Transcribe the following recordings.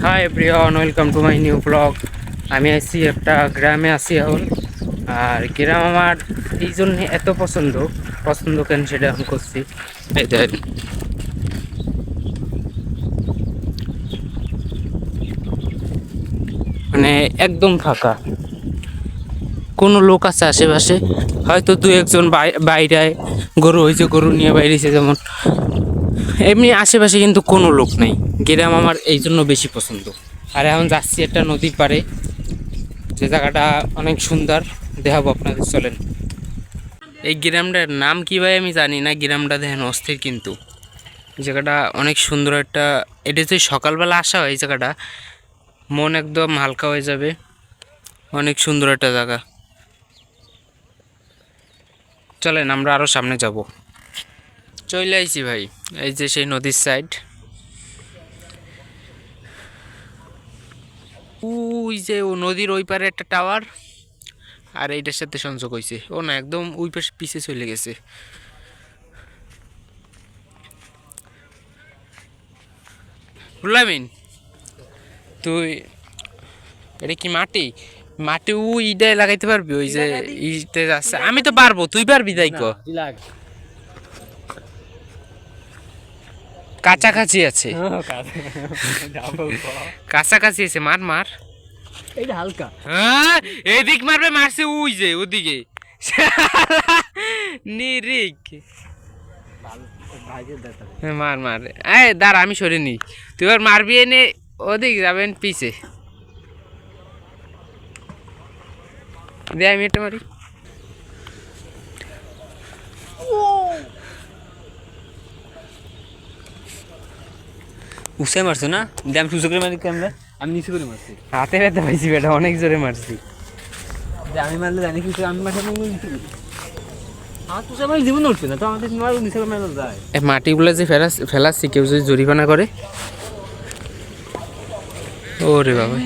Hi everyone, welcome to my new blog. আমি আসছি একটা গ্রামে আছি এখন। আর গ্রাম আমার এই জন্য এত পছন্দ কেন সেটা এখন করছি। এই দেখেন, মানে একদম ফাঁকা, কোনো লোক আছে আশেপাশে? হয়তো দু একজন বাইরে গরু হয়েছে, গরু নিয়ে বাইরেছে যেমন, এমনি আশেপাশে কিন্তু কোনো লোক নেই। গ্রাম আমার এই জন্য বেশি পছন্দ। আর এখন যাচ্ছি একটা নদীর পাড়ে, যে জায়গাটা অনেক সুন্দর, দেখাবো আপনাদের, চলেন। এই গ্রামটার নাম কি ভাই আমি জানি না, গ্রামটা দেখেন অস্থির, কিন্তু জায়গাটা অনেক সুন্দর একটা। এটা যদি সকালবেলা আসা হয় এই জায়গাটা, মন একদম হালকা হয়ে যাবে। অনেক সুন্দর একটা জায়গা। চলেন আমরা আরও সামনে যাব। চলে আইছি ভাই, এই যে সেই নদীর সাইড। ওই যে ও নদীর ওই পারে একটা টাওয়ার, আর এইটার সাথে সংযোগ হয়েছে। ও না, একদম ওই পাশে পিছে চলে গেছে। বুঝলামিন তুই, এটা কি মাটি? মাটি ওই ইটায় লাগাইতে পারবি? ওই যে ইতে যাচ্ছে, আমি তো পারবো, তুই পারবি? তাই কো, কাছাকাছি আছে, কাছাকাছি আছে, মার মার। এইটা হালকা হ্যাঁ, এদিক মারবে, মারছে ওই যে ওদিকে। নিরিক, মার মার। এই দাঁড়া, আমি সরে নি, তুই আর মারবি, এনে ওদিক যাবেন পিছে। দে আমি এটা মারি। উসে মারছো না? আমি সুসে করে মারি ক্যামেরা, আমি নিচে করে মারছি, হাতে ব্যথা পাইছি বেটা, অনেক জোরে মারছি। আমি মারলে জানি কি আমি মাঠে নিচে করি। আমার তো সবাই জীবন উঠছে না, তো আমাদের নিচে করে মারা যায়। এই মাটিগুলো যে ফেলাচ্ছি, কেউ যদি জরিমানা করে। ওরে বাবা,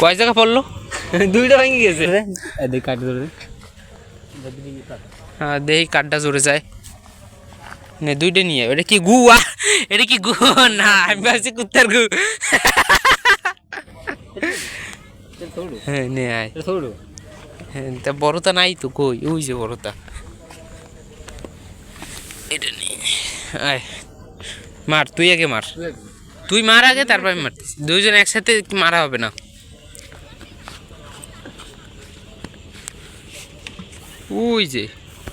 কয় জায়গা পড়লো? দুইটা ভেঙে গেছে। দেখ কাটে ধরে, হ্যাঁ দেখি কাঠটা জোরে যায়। নে দুইটা নিয়ে, এটা কি গু? এটা কি গু? না, আমি ভাবছি কুত্তার গু। হ্যাঁ নে আয়। হ্যাঁ, তা বড়টা নাই তো, কই? ওই যে বড়টা, এটা নিয়ে আয়। মার, তুই আগে মার, তুই মার আগে, তারপর আমি মারতেছি। দুইজন একসাথে মারা হবে না। ওই যে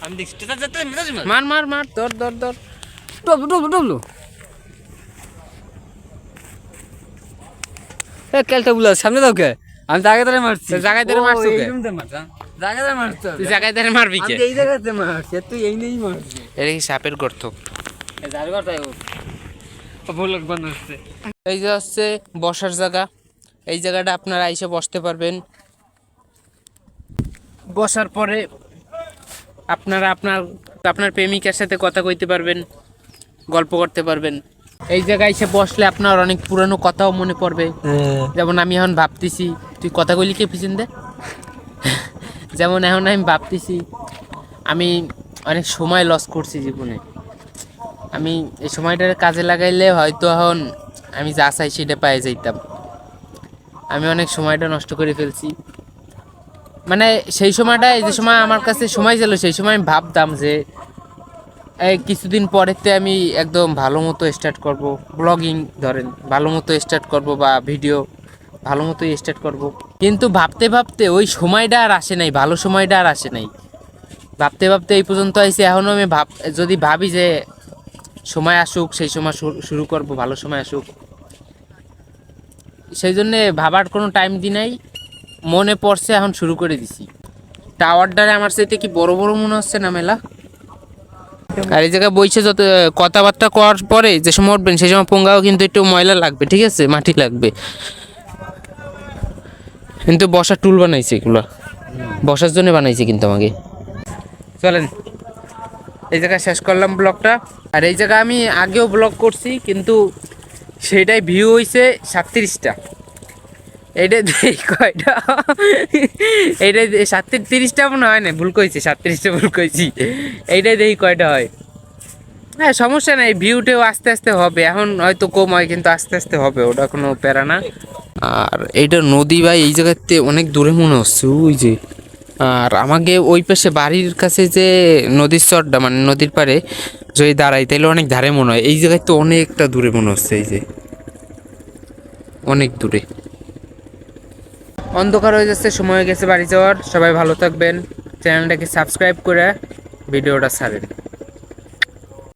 আমি দেখছি মার মার মার, ধর ধর ধর। ডবলো ডবলো ডবলো ক্যালটা বুলা সামনে দাও কে? আমি জায়গায় ধরে মারছি। জায়গায় ধরে মারছো কে? জায়গায় ধরে মারছি। তুই জায়গায় ধরে মারবি কে? এই জায়গাতে মারছি, তুই এই নেই মারছি। এটা কি সাপের গর্ত? এই যে হচ্ছে বসার জায়গা। এই জায়গাটা আপনারা এসে বসতে পারবেন। বসার পরে আপনারা আপনার প্রেমিকার সাথে কথা কইতে পারবেন, গল্প করতে পারবেন। এই জায়গায় এসে বসলে আপনার অনেক পুরানো কথাও মনে পড়বে। যেমন আমি এখন ভাবতেছি, তুই কথা কইলি কে পিছন দে? যেমন এখন আমি ভাবতেছি, আমি অনেক সময় লস করছি জীবনে। আমি এই সময়টার কাজে লাগাইলে হয়তো এখন আমি যা চাই সেটা পেয়ে যাইতাম। আমি অনেক সময়টা নষ্ট করে ফেলছি। মানে সেই সময়টা, যে সময় আমার কাছে সময় ছিল, সেই সময় আমি ভাবতাম যে এই কিছুদিন পরেতে আমি একদম ভালো মতো স্টার্ট করব, ব্লগিং ধরেন ভালো মতো স্টার্ট করব, বা ভিডিও ভালো মতোই স্টার্ট করব। কিন্তু ভাবতে ভাবতে ওই সময়টা আর আসে নাই, ভালো সময়টা আর আসে নাই। ভাবতে ভাবতে এই পর্যন্ত আইসি। এখনও আমি যদি ভাবি যে সময় আসুক, সেই সময় শুরু করব, ভালো সময় আসুক, সেই জন্যে ভাবার কোনো টাইম দি নাই। মনে পড়ছে, এখন শুরু করে দিছি। টাওয়ারটারে আমার সাথে কি বড় বড় মনে হচ্ছে না মেলা? আর এই জায়গায় বইছে, যত কথাবার্তা করার পরে যে সময় উঠবেন, সেই সময় পোঙ্গাও কিন্তু একটু ময়লা লাগবে, ঠিক আছে, মাটি লাগবে। কিন্তু বসার টুল বানাইছে, এগুলো বসার জন্য বানাইছে কিন্তু আমাকে। চলেন, এই জায়গায় শেষ করলাম ব্লগটা। আর এই জায়গায় আমি আগেও ব্লগ করছি, কিন্তু সেটাই ভিউ হয়েছে 37টা। এইটা দেখি কয়টা, এইটাই 37টা মনে হয় না, ভুল কইছি, 37টা ভুল কইছি। এইটাই দেখি কয়টা হয়। হ্যাঁ সমস্যা নাই, ভিউটেও আস্তে আস্তে হবে, এখন হয়তো কম হয় কিন্তু আস্তে আস্তে হবে, ওটা কোনো প্যারা না। আর এইটা নদী ভাই, এই জায়গাতে অনেক দূরে মনে হচ্ছে ওই যে। আর আমাকে ওই পাশে বাড়ির কাছে যে নদীর চরটা মানে নদীর পাড়ে যদি দাঁড়াই তাহলে অনেক ধারে মনে হয়, এই জায়গায় তো অনেকটা দূরে মনে হচ্ছে, এই যে অনেক দূরে। অন্ধকার হয়ে যাচ্ছে, সময় হয়ে গেছে বাড়ি যাওয়ার। সবাই ভালো থাকবেন, চ্যানেলটাকে সাবস্ক্রাইব করে ভিডিওটা ছাড়েন।